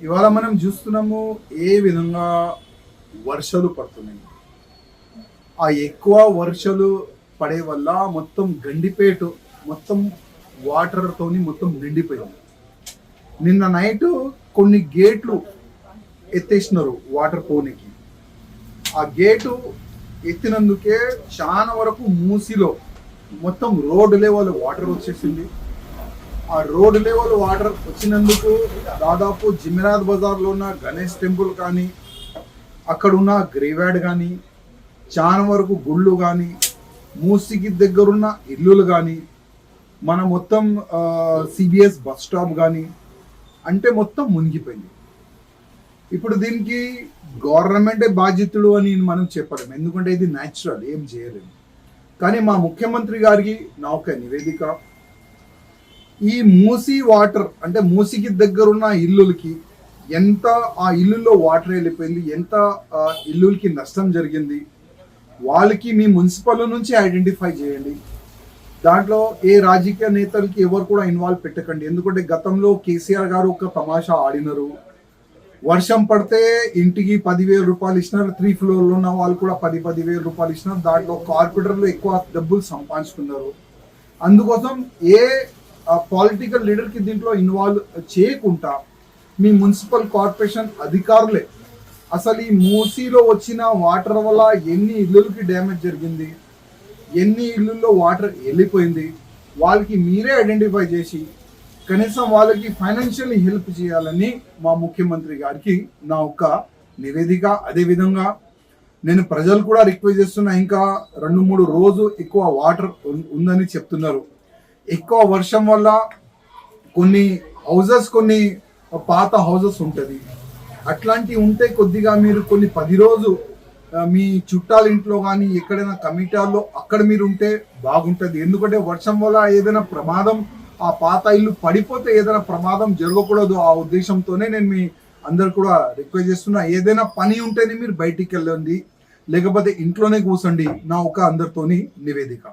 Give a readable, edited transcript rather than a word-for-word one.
ఇవాళ మనం చూస్తున్నాము ఏ విధంగా వర్షాలు పడుతున్నాయి. ఆ ఎక్కువ వర్షాలు పడే వల్ల మొత్తం గండిపేట మొత్తం వాటర్తోని మొత్తం నిండిపోయింది. నిన్న నైట్ కొన్ని గేట్లు ఎత్తేసినారు వాటర్ పోనీకి. ఆ గేటు ఎత్తినందుకే చాలా వరకు మూసిలో మొత్తం రోడ్ లెవెల్ వాటర్ వచ్చేసింది. ఆ రోడ్ లెవెల్ వాటర్ వచ్చినందుకు దాదాపు జిమినాద్ బజార్లో ఉన్న గణేష్ టెంపుల్ కానీ, అక్కడ ఉన్న గ్రేవ్యార్డ్ కానీ, చాలా వరకు గుళ్ళు కానీ, మూసికి దగ్గరున్న ఇల్లులు కానీ, మన మొత్తం సిబిఎస్ బస్ స్టాప్ కానీ అంటే మొత్తం మునిగిపోయింది. ఇప్పుడు దీనికి గవర్నమెంటే బాధ్యతలు అని మనం చెప్పలేము, ఎందుకంటే ఇది న్యాచురల్, ఏం చేయలేము. కానీ మా ముఖ్యమంత్రి గారికి నా ఒక నివేదిక, ఈ మూసి వాటర్ అంటే మూసికి దగ్గరున్న ఇల్లులకి ఎంత ఆ ఇల్లుల్లో వాటర్ వెళ్ళిపోయింది, ఎంత ఇల్లులకి నష్టం జరిగింది, వాళ్ళకి మీ మున్సిపల్ నుంచి ఐడెంటిఫై చేయండి. దాంట్లో ఏ రాజకీయ నేతలకి ఎవరు కూడా ఇన్వాల్వ్ పెట్టకండి. ఎందుకంటే గతంలో కేసీఆర్ గారు ఒక తమాషా ఆడినారు. వర్షం పడితే ఇంటికి 10,000 రూపాయలు ఇచ్చినారు, 3 ఫ్లోర్లు ఉన్న వాళ్ళు కూడా 10,000 రూపాయలు ఇచ్చినారు. దాంట్లో కార్పొరేటర్లు ఎక్కువ డబ్బులు సంపాదించుకున్నారు. అందుకోసం ఏ పొలిటికల్ లీడర్కి దీంట్లో ఇన్వాల్వ్ చేయకుండా మీ మున్సిపల్ కార్పొరేషన్ అధికారులే అసలు ఈ మూసీలో వచ్చిన వాటర్ వల్ల ఎన్ని ఇల్లులకి డ్యామేజ్ జరిగింది, ఎన్ని ఇల్లుల్లో వాటర్ వెళ్ళిపోయింది, వాళ్ళకి మీరే ఐడెంటిఫై చేసి కనీసం వాళ్ళకి ఫైనాన్షియల్లీ హెల్ప్ చేయాలని మా ముఖ్యమంత్రి గారికి నా ఒక్క నివేదిక. అదేవిధంగా నేను ప్రజలు కూడా రిక్వెస్ట్ చేస్తున్నా, ఇంకా 2-3 రోజు ఎక్కువ వాటర్ ఉందని చెప్తున్నారు. ఎక్కువ వర్షం వల్ల కొన్ని పాత హౌజెస్ ఉంటుంది, అట్లాంటివి ఉంటే కొద్దిగా మీరు కొన్ని 10 రోజు మీ చుట్టాల ఇంట్లో కానీ ఎక్కడైనా కమిటాల్లో అక్కడ మీరు ఉంటే బాగుంటుంది. ఎందుకంటే వర్షం వల్ల ఏదైనా ప్రమాదం, ఆ పాత ఇల్లు పడిపోతే ఏదైనా ప్రమాదం జరగకూడదు. ఆ ఉద్దేశంతోనే నేను మీ అందరు కూడా రిక్వెస్ట్ చేస్తున్నా, ఏదైనా పని ఉంటేనే మీరు బయటికి వెళ్ళండి, లేకపోతే ఇంట్లోనే కూర్చోండి. నా ఒక అందరితోని నివేదిక.